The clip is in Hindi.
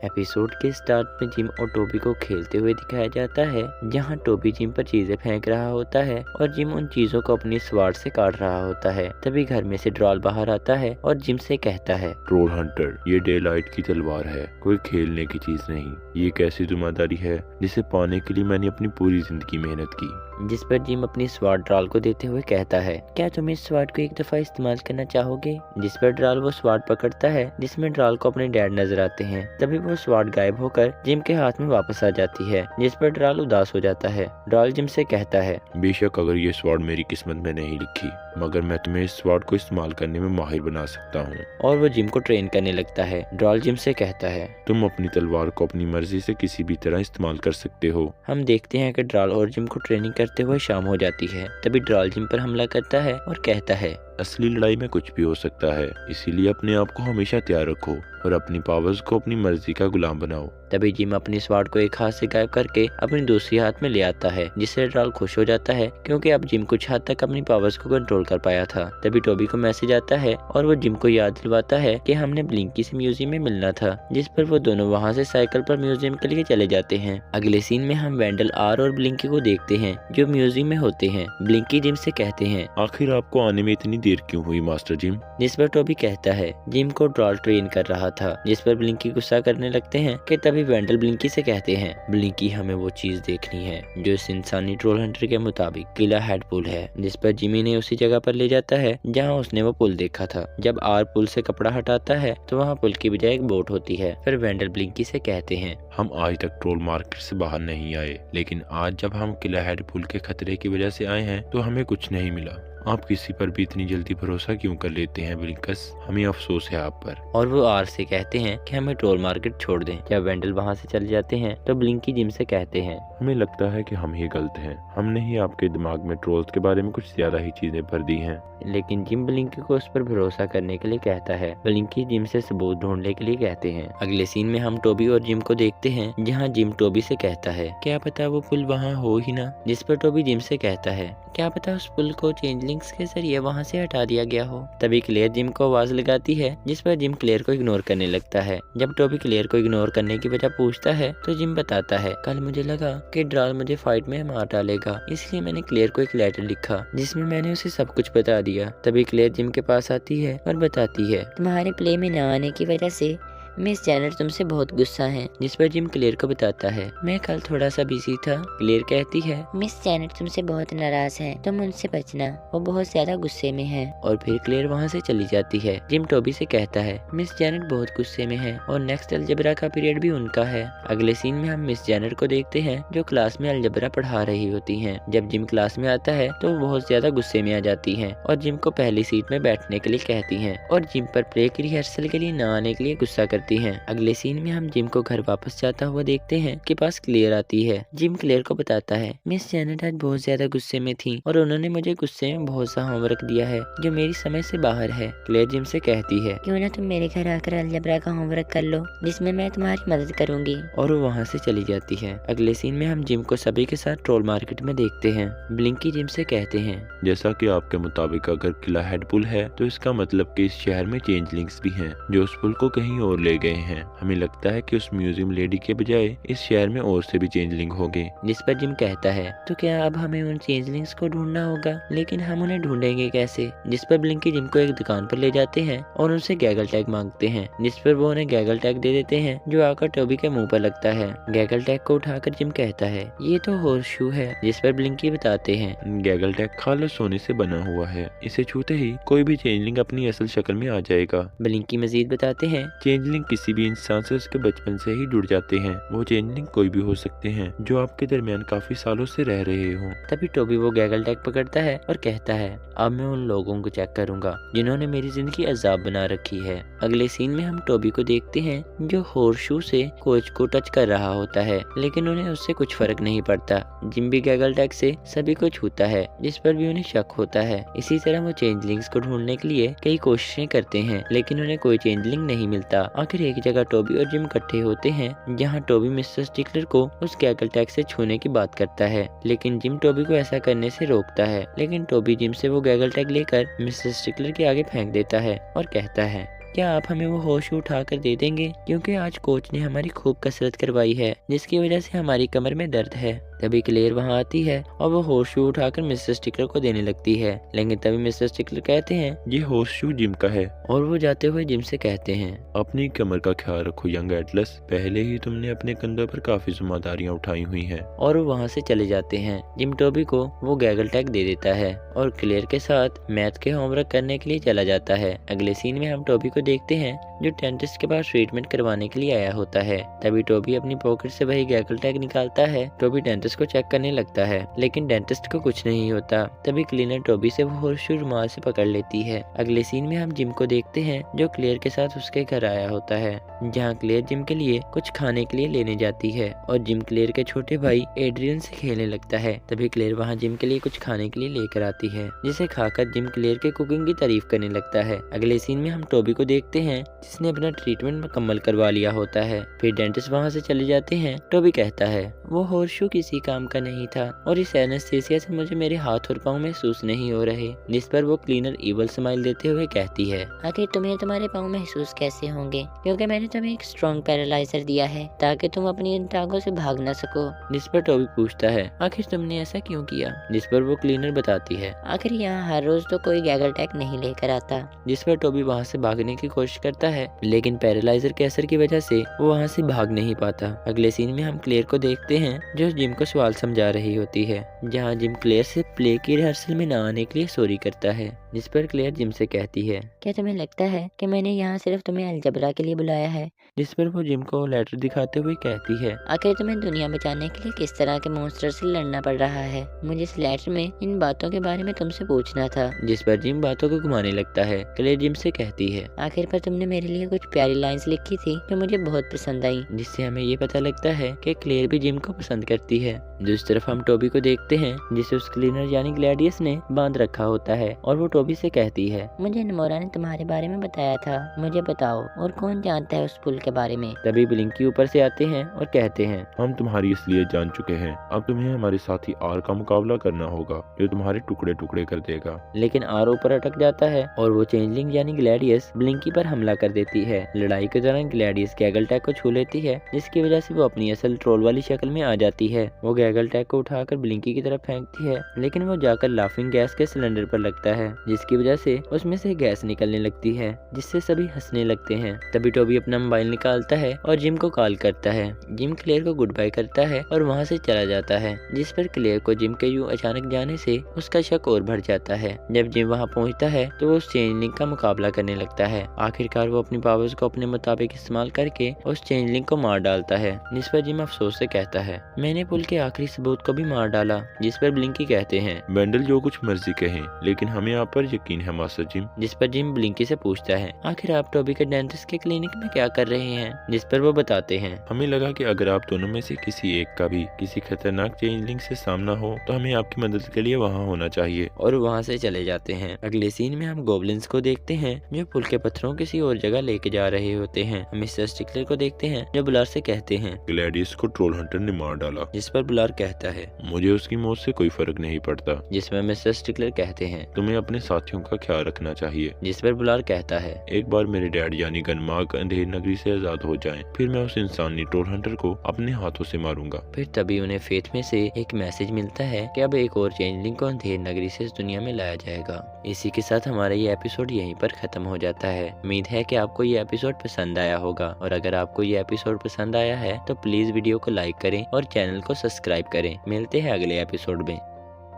एपिसोड के स्टार्ट में जिम और टोबी को खेलते हुए दिखाया जाता है, जहां टोबी जिम पर चीजें फेंक रहा होता है और जिम उन चीजों को अपनी स्वाड से काट रहा होता है। तभी घर में से ड्रॉल बाहर आता है और जिम से कहता है, ट्रोल हंटर, ये डे लाइट की तलवार है, कोई खेलने की चीज नहीं। ये एक ऐसी जिम्मेदारी है जिसे पाने के लिए मैंने अपनी पूरी जिंदगी मेहनत की। जिस पर जिम अपनी स्वाड ड्रॉल को देते हुए कहता है, क्या तुम इस स्वाड को एक दफा इस्तेमाल करना चाहोगे? जिस पर ड्रॉल वो स्वाड पकड़ता है, जिसमें ड्रॉल को अपने डैड नजर आते हैं। तभी वो स्वाड गायब होकर जिम के हाथ में वापस आ जाती है, जिस पर ड्रॉल उदास हो जाता है। ड्रॉल जिम से कहता है, बेशक अगर ये स्वाड मेरी किस्मत में नहीं लिखी, मगर मैं तुम्हें इस स्वाड को इस्तेमाल करने में माहिर बना सकता हूँ। और वो जिम को ट्रेन करने लगता है। ड्रॉल जिम से कहता है, तुम अपनी तलवार को अपनी मर्जी से किसी भी तरह इस्तेमाल कर सकते हो। हम देखते हैं कि ड्रॉल और जिम को ट्रेनिंग करते हुए शाम हो जाती है। तभी ड्रॉल जिम पर हमला करता है और कहता है, असली लड़ाई में कुछ भी हो सकता है, इसीलिए अपने आप को हमेशा तैयार रखो और अपनी पावर्स को अपनी मर्जी का गुलाम बनाओ। तभी जिम अपनी स्वाड को एक हाथ से गायब करके अपनी दूसरी हाथ में ले आता है, जिससे ड्रॉल खुश हो जाता है क्योंकि अब जिम कुछ हद तक अपनी पावर्स को कंट्रोल कर पाया था। तभी टोबी को मैसेज आता है और वो जिम को याद दिलवाता है कि हमने ब्लिंकी से म्यूजियम में मिलना था, जिस पर वो दोनों वहाँ से साइकिल पर म्यूजियम के लिए चले जाते हैं। अगले सीन में हम वेंडल आर और ब्लिंकी को देखते हैं जो म्यूजियम में होते हैं। ब्लिंकी जिम से कहते हैं, आखिर आपको आने में इतनी देर क्यों हुई मास्टर जिम? जिस पर टोबी कहता है, जिम को ड्रॉल ट्रेन कर रहा था। जिस पर ब्लिंकी गुस्सा करने लगते हैं कि तभी वेंडल ब्लिंकी से कहते हैं, ब्लिंकी हमें वो चीज देखनी है जो इस इंसानी ट्रोल हंटर के मुताबिक किला हेड पुल है। जिस पर जिमी ने उसी जगह पर ले जाता है जहां उसने वो पुल देखा था। जब आर पुल से कपड़ा हटाता है तो वहां पुल की बजाय एक बोट होती है। फिर वेंडल ब्लिंकी से कहते हैं, हम आज तक ट्रोल मार्केट से बाहर नहीं आए, लेकिन आज जब हम किला हेड पुल के खतरे की वजह से आए हैं तो हमें कुछ नहीं मिला। आप किसी पर भी इतनी जल्दी भरोसा क्यों कर लेते हैं ब्लिंकस? हमें अफसोस है आप पर। और वो आर से कहते हैं कि हमें ट्रोल मार्केट छोड़ दें। जब वेंडल वहां से चले जाते हैं तो ब्लिंकी जिम से कहते हैं, हमें लगता है कि हम ही गलत हैं। हमने ही आपके दिमाग में ट्रोल्स के बारे में कुछ ज्यादा ही चीजें भर दी हैं। लेकिन जिम ब्लिंकी को उस पर भरोसा करने के लिए कहता है। ब्लिंकी जिम से सबूत ढूंढने के लिए कहते हैं। अगले सीन में हम टोबी और जिम को देखते हैं, जहां जिम टोबी से कहता है, क्या पता वो पुल वहां हो ही ना। जिस पर टोबी जिम से कहता है, क्या पता उस पुल को चेंजलिंग्स के जरिए वहां से हटा दिया गया हो। तभी क्लेयर जिम को आवाज लगाती है, जिस पर जिम क्लेयर को इग्नोर करने लगता है। जब टोबी क्लेयर को इग्नोर करने की वजह पूछता है तो जिम बताता है, कल मुझे लगा कि ड्रॉल मुझे फाइट में मार डालेगा, इसलिए मैंने क्लेयर को एक लेटर लिखा जिसमें मैंने उसे सब कुछ बता दिया। तभी क्लेयर जिम के पास आती है और बताती है, तुम्हारे प्ले में न आने की वजह से मिस जैनेट तुमसे बहुत गुस्सा है। जिस पर जिम क्लेयर को बताता है, मैं कल थोड़ा सा बिजी था। क्लेयर कहती है, मिस जैनेट तुमसे बहुत नाराज है, तुम उनसे बचना, वो बहुत ज्यादा गुस्से में है। और फिर क्लेयर वहाँ से चली जाती है। जिम टोबी से कहता है, मिस जैनेट बहुत गुस्से में है और नेक्स्ट अलजबरा का पीरियड भी उनका है। अगले सीन में हम मिस जैनेट को देखते हैं जो क्लास में अलजबरा पढ़ा रही होती है। जब जिम क्लास में आता है तो वो बहुत ज्यादा गुस्से में आ जाती है और जिम को पहली सीट में बैठने के लिए कहती है और जिम पर प्ले की रिहर्सल के लिए न आने के लिए गुस्सा करती हैं। अगले सीन में हम जिम को घर वापस जाता हुआ देखते हैं कि पास क्लेयर आती है। जिम क्लेयर को बताता है, मिस जैनेट आज बहुत ज्यादा गुस्से में थी और उन्होंने मुझे गुस्से में बहुत सा होमवर्क दिया है जो मेरी समझ से बाहर है। क्लेयर जिम से कहती है, क्यों ना तुम मेरे घर आकर अलजबरा का होमवर्क कर लो, जिसमें मैं तुम्हारी मदद करूंगी। और वो वहाँ से चली जाती है। अगले सीन में हम जिम को सभी के साथ ट्रोल मार्केट में देखते हैं। ब्लिंकी जिम से कहते हैं, जैसा कि आपके मुताबिक अगर किला हेड पुल है तो इसका मतलब कि इस शहर में चेंजलिंग्स भी हैं जो उस पुल को कहीं और ले गए हैं। हमें लगता है कि उस म्यूजियम लेडी के बजाय इस शहर में और से भी चेंजलिंग होंगे। जिस पर जिम कहता है, तो क्या अब हमें उन चेंजलिंग्स को ढूंढना होगा, लेकिन हम उन्हें ढूंढेंगे कैसे? जिस पर ब्लिंकी जिम को एक दुकान पर ले जाते हैं और उनसे गैगल टैग मांगते हैं। जिस पर वो उन्हें गैगल टैग दे देते हैं जो आकर टोबी के मुंह पर लगता है। गैगल टैग को उठाकर जिम कहता है, ये तो हॉर्स शू है। जिस पर ब्लिंकी बताते हैं, गैगल टैग खालिस सोने से बना हुआ है, इसे छूते ही कोई भी चेंजलिंग अपनी असल शक्ल में आ जाएगा। ब्लिंकी मजीद बताते हैं, चेंजलिंग किसी भी इंसान से उसके बचपन से ही जुड़ जाते हैं। वो चेंजलिंग कोई भी हो सकते हैं जो आपके दरमियान काफी सालों से रह रहे हो। तभी टोबी वो गैगल टैग पकड़ता है और कहता है, अब मैं उन लोगों को चेक करूंगा जिन्होंने मेरी जिंदगी अजाब बना रखी है। अगले सीन में हम टोबी को देखते हैं जो हॉर्सशू से कोच को टच कर रहा होता है, लेकिन उन्हें उससे कुछ फर्क नहीं पड़ता। जिम भी गैगल टैग से सभी को छूता है, जिस पर भी उन्हें शक होता है। इसी तरह वो चेंजलिंग्स को ढूंढने के लिए कई कोशिशें करते हैं, लेकिन उन्हें कोई चेंजलिंग नहीं मिलता। आखिर एक जगह टोबी और जिम इकट्ठे होते हैं, जहां टोबी मिस्टर स्टिकलर को उस गैगल टैग से छूने की बात करता है, लेकिन जिम टोबी को ऐसा करने से रोकता है। लेकिन टोबी जिम से वो गैगल टैग लेकर मिस्टर स्टिकलर के आगे फेंक देता है और कहता है, क्या आप हमें वो होश उठा कर दे देंगे, क्योंकि आज कोच ने हमारी खूब कसरत करवाई है जिसकी वजह से हमारी कमर में दर्द है। तभी क्लेयर वहाँ आती है और वो होर्स शू उठाकर मिस्टर स्टिकलर को देने लगती है, लेकिन तभी मिस्टर स्टिकलर कहते हैं ये होर्स शू जिम का है। और वो जाते हुए जिम से कहते हैं अपनी कमर का ख्याल रखो यंग एटलस, पहले ही तुमने अपने कंधों पर काफी जिम्मेदारियां उठाई हुई हैं। और वो वहाँ से चले जाते हैं। जिम टोबी को वो गैगल टैग दे देता है और क्लेयर के साथ मैथ के होमवर्क करने के लिए चला जाता है। अगले सीन में हम टोबी को देखते हैं जो डेंटिस्ट के पास ट्रीटमेंट करवाने के लिए आया होता है। तभी टोबी अपनी पॉकेट से वही गैगल टैग निकालता है। टोबी डेंटिस्ट को चेक करने लगता है, लेकिन डेंटिस्ट को कुछ नहीं होता। तभी क्लीनर टोबी से वो होर्स शू रुमाल से पकड़ लेती है। अगले सीन में हम जिम को देखते हैं जो क्लेयर के साथ उसके घर आया होता है, जहाँ क्लेयर जिम के लिए कुछ खाने के लिए लेने जाती है और जिम क्लेयर के छोटे भाई एड्रियन से खेलने लगता है। तभी क्लेयर वहाँ जिम के लिए कुछ खाने के लिए लेकर आती है, जिसे खाकर जिम क्लेयर के कुकिंग की तारीफ करने लगता है। अगले सीन में हम टोबी को देखते हैं जिसने अपना ट्रीटमेंट मुकम्मल करवा लिया होता है। फिर डेंटिस्ट वहाँ से चले जाते हैं। टोबी कहता है वो होर्स शू किसी काम का नहीं था और इस एनेस्थीसिया से मुझे मेरे हाथ और पाँव महसूस नहीं हो रहे। जिस पर वो क्लीनर इवल स्माइल देते हुए कहती है आखिर तुम्हें तुम्हारे पाँव महसूस कैसे होंगे, क्योंकि मैंने तुम्हें एक स्ट्रॉन्ग पैरालाइजर दिया है ताकि तुम अपनी इन टांगों से भाग न सको। जिस पर टोबी पूछता है आखिर तुमने ऐसा क्यों किया, जिस पर वो क्लीनर बताती है आखिर यहाँ हर रोज तो कोई गैगल टैग नहीं लेकर आता। जिस पर टोबी वहाँ से भागने की कोशिश करता है, लेकिन पैरालाइजर के असर की वजह से वो वहाँ से भाग नहीं पाता। अगले सीन में हम क्लेयर को देखते हैं जो जिम को सवाल समझा रही होती है, जहाँ जिम क्लेयर से प्ले की रिहर्सल में न आने के लिए सॉरी करता है। जिस पर क्लेयर जिम से कहती है क्या तुम्हें लगता है कि मैंने यहाँ सिर्फ तुम्हें अलजबरा के लिए बुलाया है? जिस पर वो जिम को लेटर दिखाते हुए कहती है आखिर तुम्हें दुनिया बचाने के लिए किस तरह के मॉन्स्टर से लड़ना पड़ रहा है? मुझे इस लेटर में इन बातों के बारे में तुमसे पूछना था। जिस पर जिम बातों को घुमाने लगता है। क्लेयर जिम से कहती है आखिर पर तुमने मेरे लिए कुछ प्यारी लाइंस लिखी थी जो मुझे बहुत पसंद आई। जिससे हमें ये पता लगता है कि क्लेयर भी जिम को पसंद करती है। दूसरी तरफ हम टोबी को देखते हैं जिसे उस क्लीनर यानी ग्लैडियस ने बांध रखा होता है और वो टोबी से कहती है मुझे नमोरा ने तुम्हारे बारे में बताया था, मुझे बताओ और कौन जानता है उस पुल के बारे में? तभी ब्लिंकी ऊपर से आते हैं और कहते हैं हम तुम्हारी इसलिए जान चुके हैं, अब तुम्हें हमारे साथी आर का मुकाबला करना होगा जो तुम्हारे टुकड़े टुकड़े कर देगा। लेकिन आर ऊपर अटक जाता है और वो चेंजलिंग यानी ग्लैडियस ब्लिंकी पर हमला कर देती है। लड़ाई के दौरान ग्लैडियस गैगल टैग को छू लेती है, जिसकी वजह से वो अपनी असल ट्रोल वाली शक्ल में आ जाती है। वो गैगल टैग को उठाकर ब्लिंकी की तरफ फेंकती है, लेकिन वो जाकर लाफिंग गैस के सिलेंडर पर लगता है, जिसकी वजह से उसमें से गैस निकलने लगती है, जिससे सभी हंसने लगते हैं। तभी टोबी अपना मोबाइल निकालता है और जिम को कॉल करता है। जिम क्लेयर को गुड बाय करता है और वहाँ से चला जाता है, जिस पर क्लेयर को जिम के यूं अचानक जाने से उसका शक और बढ़ जाता है। जब जिम वहाँ पहुँचता है तो वो उस चेंजलिंग का मुकाबला करने लगता है। आखिरकार वो अपनी पावर्स को अपने मुताबिक इस्तेमाल करके उस चेंजलिंग को मार डालता है, जिस पर जिम अफसोस से कहता है मैंने पुल के आखिरी सबूत को भी मार डाला। जिस पर ब्लिंकी कहते हैं बेंडल जो कुछ मर्जी कहें, लेकिन हमें आप पर यकीन है मास्टर जिम। जिस पर जिम ब्लिंकी से पूछता है आखिर आप टोबी के डेंटिस्ट के क्लिनिक में क्या कर रहे हैं? जिस पर वो बताते हैं हमें लगा कि अगर आप दोनों में से किसी एक का भी किसी खतरनाक चेंजलिंग से सामना हो तो हमें आपकी मदद के लिए वहाँ होना चाहिए, और वहाँ से चले जाते हैं। अगले सीन में हम गोबलिन्स को देखते हैं जो पुल के पत्थरों किसी और जगह लेके जा रहे होते हैं। हम मिस्टर स्टिकलर को देखते हैं जो बुलार से कहते हैं ग्लैडियस को ट्रोल हंटर ने मार डाला। जिस पर बुलार कहता है मुझे उसकी मौत से कोई फर्क नहीं पड़ता। जिसमें मिस्टर स्टिकलर कहते हैं तुम्हें अपने साथियों का ख्याल रखना चाहिए। जिस पर बुलार कहता है एक बार मेरे डैड यानी गनमार्क अंधेर नगरी से आजाद हो जाएं, फिर मैं उस इंसानी ट्रोल हंटर को अपने हाथों से मारूंगा। फिर तभी उन्हें फेथ में से एक मैसेज मिलता है कि अब एक और चेंजलिंग को अंधेर नगरी से इस दुनिया में लाया जाएगा। इसी के साथ हमारा ये एपिसोड यहीं पर खत्म हो जाता है। उम्मीद है कि आपको ये एपिसोड पसंद आया होगा, और अगर आपको ये एपिसोड पसंद आया है तो प्लीज वीडियो को लाइक करें और चैनल को सब्सक्राइब करें। मिलते हैं अगले एपिसोड में।